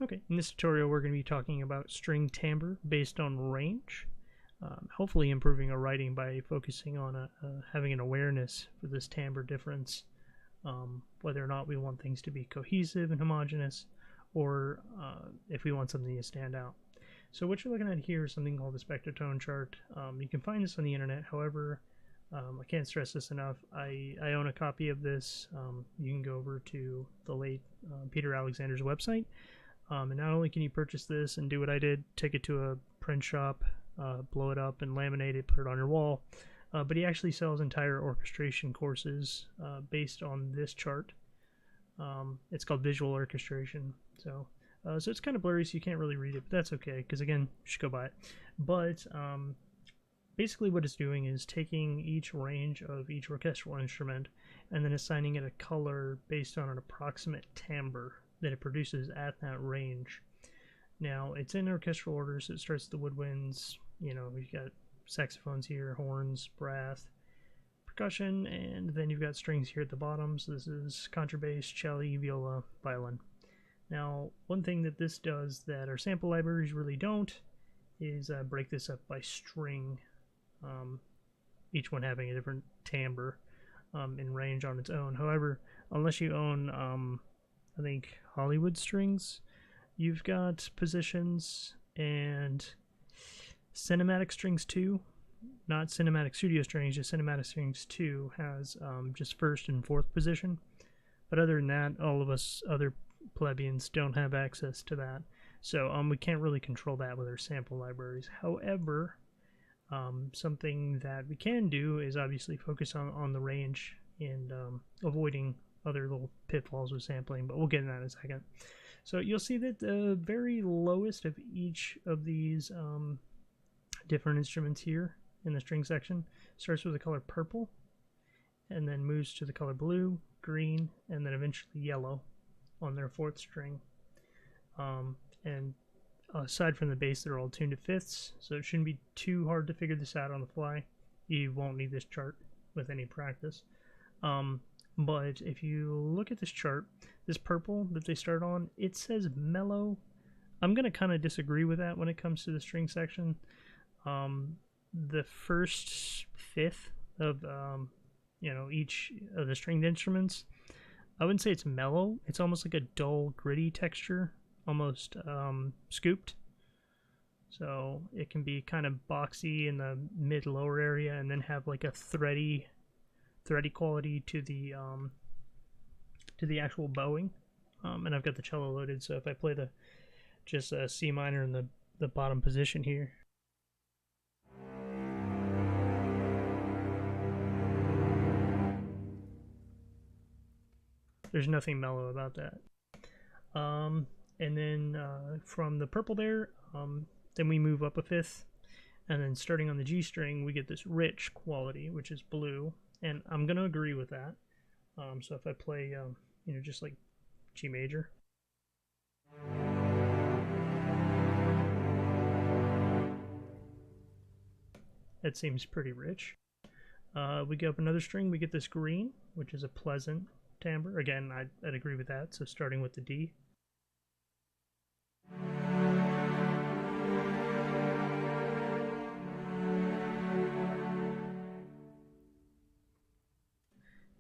Okay, in this tutorial we're going to be talking about string timbre based on range, hopefully improving our writing by focusing on having an awareness for this timbre difference, whether or not we want things to be cohesive and homogeneous, or if we want something to stand out. So what you're looking at here is something called the Spectrotone Chart. You can find this on the internet, however, I can't stress this enough. I own a copy of this. You can go over to the late Peter Alexander's website. And not only can you purchase this and do what I did, take it to a print shop, blow it up and laminate it, put it on your wall, but he actually sells entire orchestration courses based on this chart. It's called Visual Orchestration. So it's kind of blurry, so you can't really read it, but that's okay, because again, you should go buy it. But basically what it's doing is taking each range of each orchestral instrument and then assigning it a color based on an approximate timbre that it produces at that range. Now, it's in orchestral order, so it starts the woodwinds. You know, you've got saxophones here, horns, brass, percussion, and then you've got strings here at the bottom. So this is contrabass, cello, viola, violin. Now, one thing that this does that our sample libraries really don't is break this up by string, each one having a different timbre in range on its own. However, unless you own I think Hollywood strings, you've got positions, and cinematic strings 2, not cinematic studio strings, just cinematic strings 2 has just first and fourth position. But other than that, all of us other plebeians don't have access to that, so we can't really control that with our sample libraries. However, something that we can do is obviously focus on the range and avoiding other little pitfalls with sampling, but we'll get into that in a second. So you'll see that the very lowest of each of these different instruments here in the string section starts with the color purple and then moves to the color blue, green, and then eventually yellow on their fourth string. And aside from the bass, they're all tuned to fifths, so it shouldn't be too hard to figure this out on the fly. You won't need this chart with any practice. But if you look at this chart, this purple that they start on, it says mellow. I'm going to kind of disagree with that when it comes to the string section. The first fifth of each of the stringed instruments, I wouldn't say it's mellow. It's almost like a dull, gritty texture, almost scooped. So it can be kind of boxy in the mid-lower area and then have like a thready quality to the actual bowing. And I've got the cello loaded, so if I play just a C minor in the bottom position here, there's nothing mellow about that. And then from the purple there, then we move up a fifth, and then starting on the G string, we get this rich quality, which is blue, and I'm going to agree with that. So if I play, just like G major, that seems pretty rich. We go up another string, we get this green, which is a pleasant timbre. Again, I'd agree with that. So starting with the D.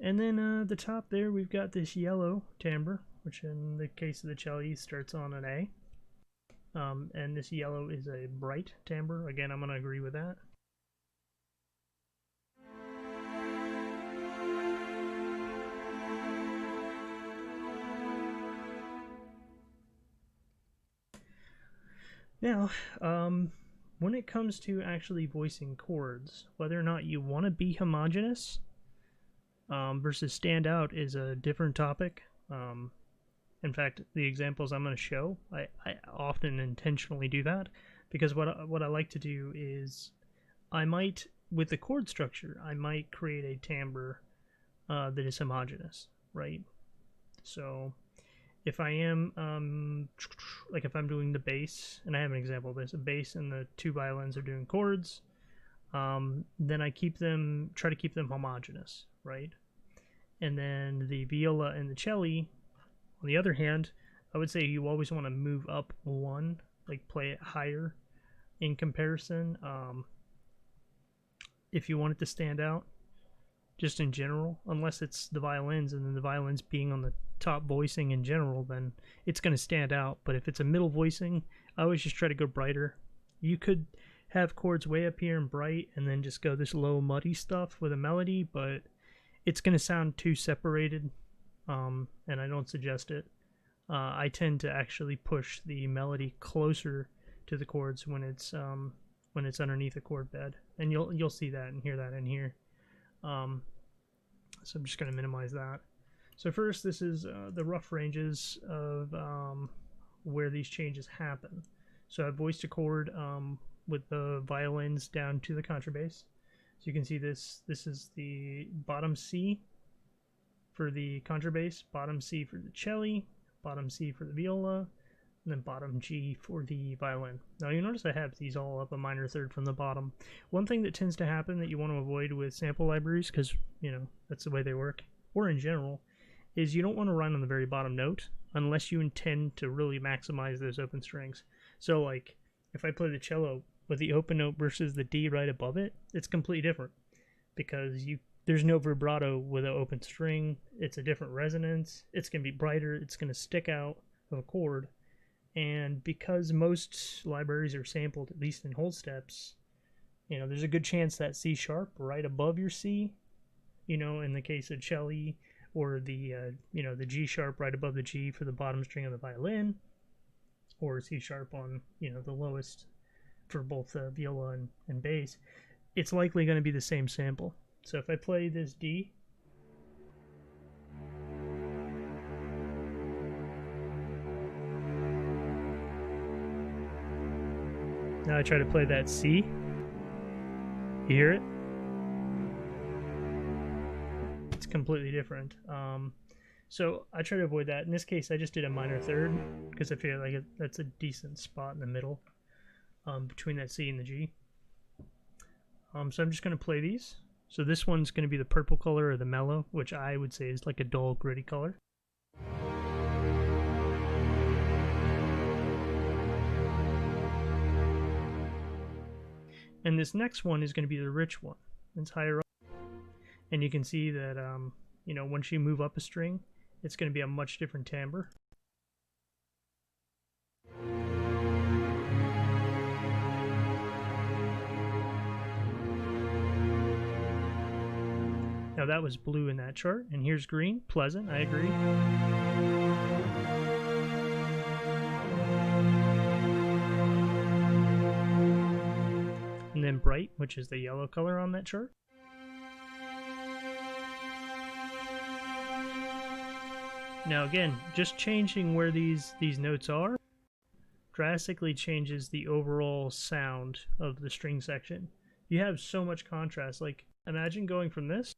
And then the top there, we've got this yellow timbre, which in the case of the cello starts on an A. And this yellow is a bright timbre. Again, I'm going to agree with that. Now, when it comes to actually voicing chords, whether or not you want to be homogeneous versus stand out is a different topic. In fact, the examples I'm going to show, I often intentionally do that, because what I like to do is I might, with the chord structure, I might create a timbre that is homogeneous, right? So if I am, like if I'm doing the bass, and I have an example of this, a bass and the two violins are doing chords, then I try to keep them homogeneous, right? And then the viola and the cello, on the other hand, I would say you always want to move up one, like play it higher in comparison. If you want it to stand out, just in general, unless it's the violins, and then the violins being on the top voicing in general, then it's going to stand out. But if it's a middle voicing, I always just try to go brighter. You could have chords way up here and bright, and then just go this low muddy stuff with a melody, but it's going to sound too separated, and I don't suggest it. I tend to actually push the melody closer to the chords when it's underneath a chord bed, and you'll see that and hear that in here. So I'm just going to minimize that. So first, this is the rough ranges of where these changes happen. So I've voiced a chord with the violins down to the contrabass. So you can see this is the bottom C for the contrabass, bottom C for the cello, bottom C for the viola, and then bottom G for the violin. Now you notice I have these all up a minor third from the bottom. One thing that tends to happen that you want to avoid with sample libraries, because that's the way they work, or in general, is you don't want to run on the very bottom note unless you intend to really maximize those open strings. So like if I play the cello with the open note versus the D right above it, it's completely different, because there's no vibrato with an open string. It's a different resonance. It's going to be brighter. It's going to stick out of a chord. And because most libraries are sampled, at least in whole steps, there's a good chance that C sharp right above your C, in the case of cello, or the G sharp right above the G for the bottom string of the violin, or C sharp on, the lowest for both viola and bass, it's likely going to be the same sample. So if I play this D, now I try to play that C. You hear it? It's completely different. So I try to avoid that. In this case, I just did a minor third because I feel like that's a decent spot in the middle between that C and the G. So I'm just going to play these. So this one's going to be the purple color, or the mellow, which I would say is like a dull, gritty color. And this next one is going to be the rich one. It's higher up. And you can see that, once you move up a string, it's going to be a much different timbre. Now that was blue in that chart, and here's green. Pleasant, I agree. And then bright, which is the yellow color on that chart. Now again, just changing where these notes are drastically changes the overall sound of the string section. You have so much contrast. Like, imagine going from this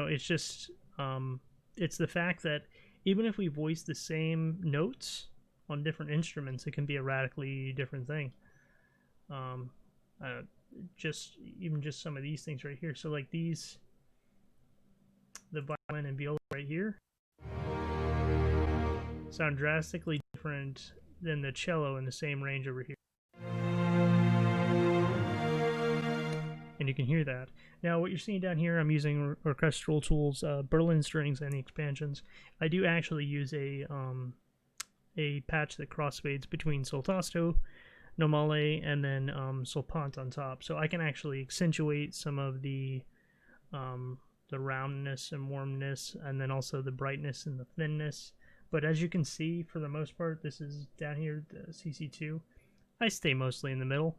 it's just it's the fact that even if we voice the same notes on different instruments, it can be a radically different thing. Just some of these things right here. So like these, the violin and viola right here, sound drastically different than the cello in the same range over here. And you can hear that. Now what you're seeing down here, I'm using orchestral tools, Berlin strings, and the expansions. I do actually use a patch that crossfades between sol tasto, normale, and then solpant on top. So I can actually accentuate some of the roundness and warmness, and then also the brightness and the thinness. But as you can see, for the most part, this is down here, the CC2. I stay mostly in the middle.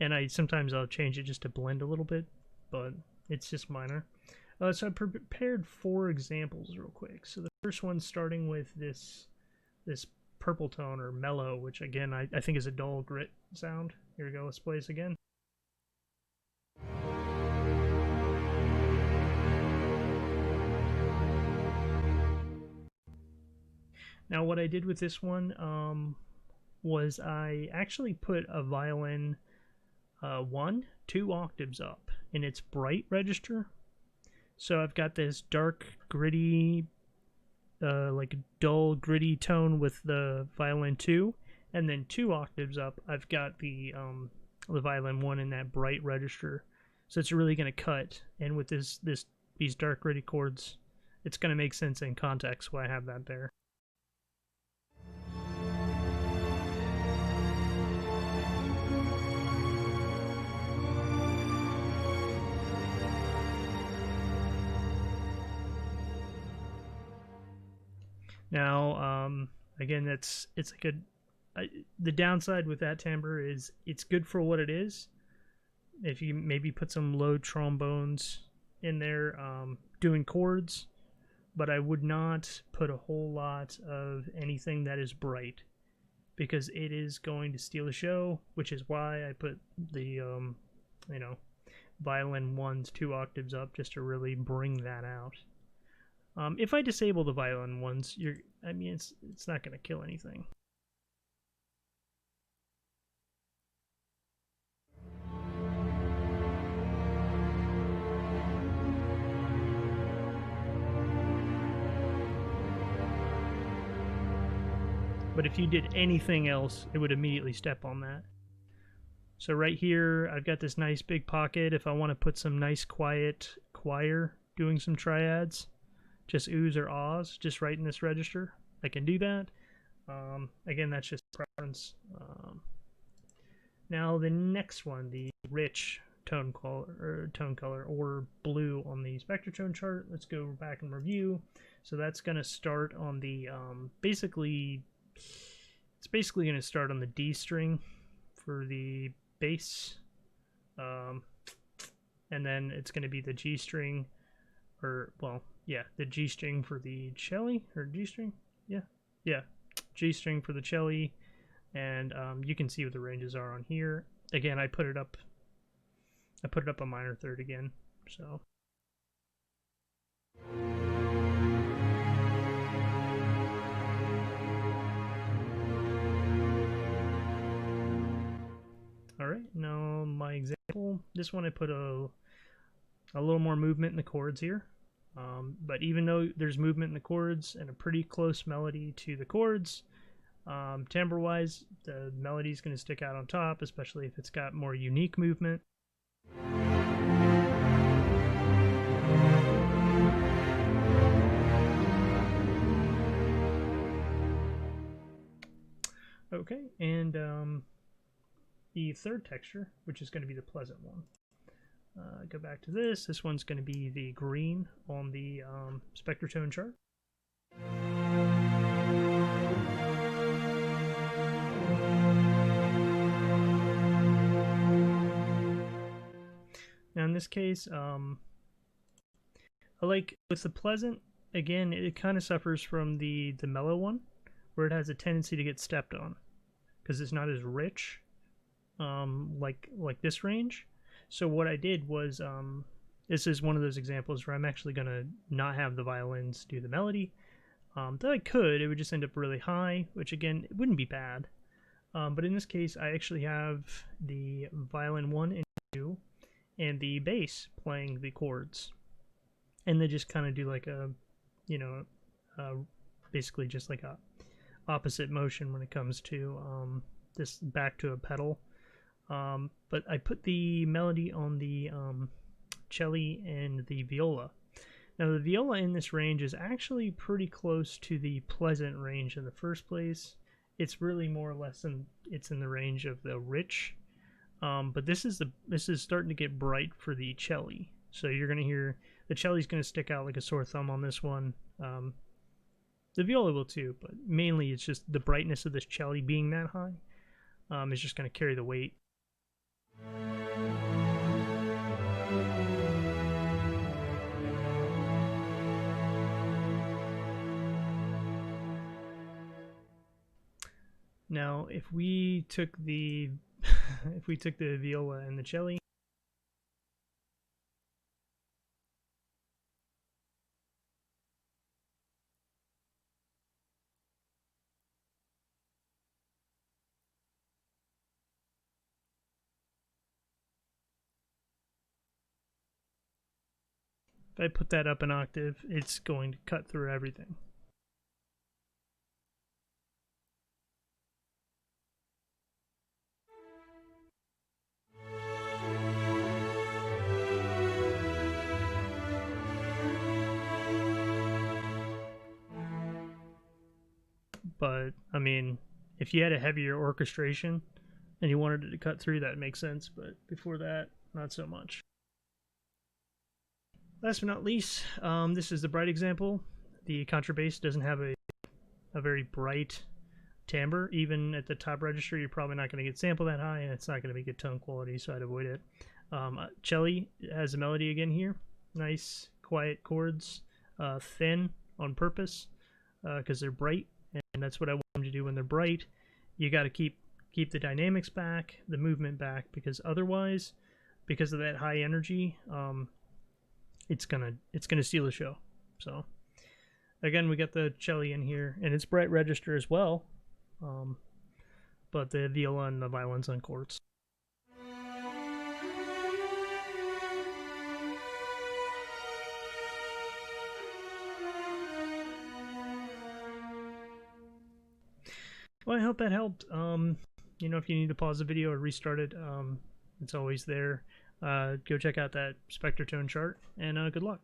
And sometimes I'll change it just to blend a little bit, but it's just minor. So I prepared 4 examples real quick. So the first one's starting with this purple tone, or mellow, which again I think is a dull grit sound. Here we go, let's play this again. Now what I did with this one was I actually put a violin 2 octaves up in its bright register. So I've got this dark, gritty, like dull, gritty tone with the violin 2, and then 2 octaves up, I've got the violin 1 in that bright register. So it's really going to cut, and with these dark, gritty chords, it's going to make sense in context why I have that there. Now, again, it's like the downside with that timbre is it's good for what it is. If you maybe put some low trombones in there doing chords, but I would not put a whole lot of anything that is bright because it is going to steal the show, which is why I put the violin 1's 2 octaves up just to really bring that out. If I disable the violin 1's, it's not going to kill anything. But if you did anything else, it would immediately step on that. So right here, I've got this nice big pocket. If I want to put some nice quiet choir doing some triads, just oohs or ahs, just right in this register, I can do that. Again, that's just preference. Now the next one, the rich tone color or blue on the Spectrotone chart. Let's go back and review. So that's going to start on the it's basically going to start on the D string for the bass, and then it's going to be the G string, the G string for the cello, or G string, G string for the cello, and you can see what the ranges are on here. Again, I put it up a minor third again, so. Alright, now my example, this one I put a little more movement in the chords here. But even though there's movement in the chords and a pretty close melody to the chords, timbre-wise, the melody is going to stick out on top, especially if it's got more unique movement. Okay, and the third texture, which is going to be the pleasant one. Go back to this. This one's going to be the green on the Spectrotone chart. Now in this case, I like with the pleasant, again, it kind of suffers from the mellow one, where it has a tendency to get stepped on, because it's not as rich like this range. So what I did was, this is one of those examples where I'm actually going to not have the violins do the melody. Though I could, it would just end up really high, which again, it wouldn't be bad. But in this case, I actually have the violin 1 and 2 and the bass playing the chords. And they just kind of do like a, basically just like a opposite motion when it comes to this back to a pedal. But I put the melody on the cello and the viola. Now the viola in this range is actually pretty close to the pleasant range in the first place. It's really more or less it's in the range of the rich. But this is starting to get bright for the cello. So you're gonna hear the cello's gonna stick out like a sore thumb on this one. The viola will too, but mainly it's just the brightness of this cello being that high is just gonna carry the weight. Now, if we took the viola and the cello, If I put that up an octave, it's going to cut through everything. But, I mean, if you had a heavier orchestration and you wanted it to cut through, that makes sense, but before that, not so much. Last but not least, this is the bright example. The contrabass doesn't have a very bright timbre. Even at the top register, you're probably not going to get sample that high, and it's not going to be good tone quality, so I'd avoid it. Cello has a melody again here. Nice, quiet chords, thin on purpose, because they're bright, and that's what I want them to do when they're bright. You got to keep the dynamics back, the movement back, because otherwise, because of that high energy, it's gonna steal the show. So again, we got the cello in here, and it's bright register as well, but the viola and the violin's on chords. Well, I hope that helped. You know, if you need to pause the video or restart it, it's always there. Go check out that Spectrotone chart, and good luck.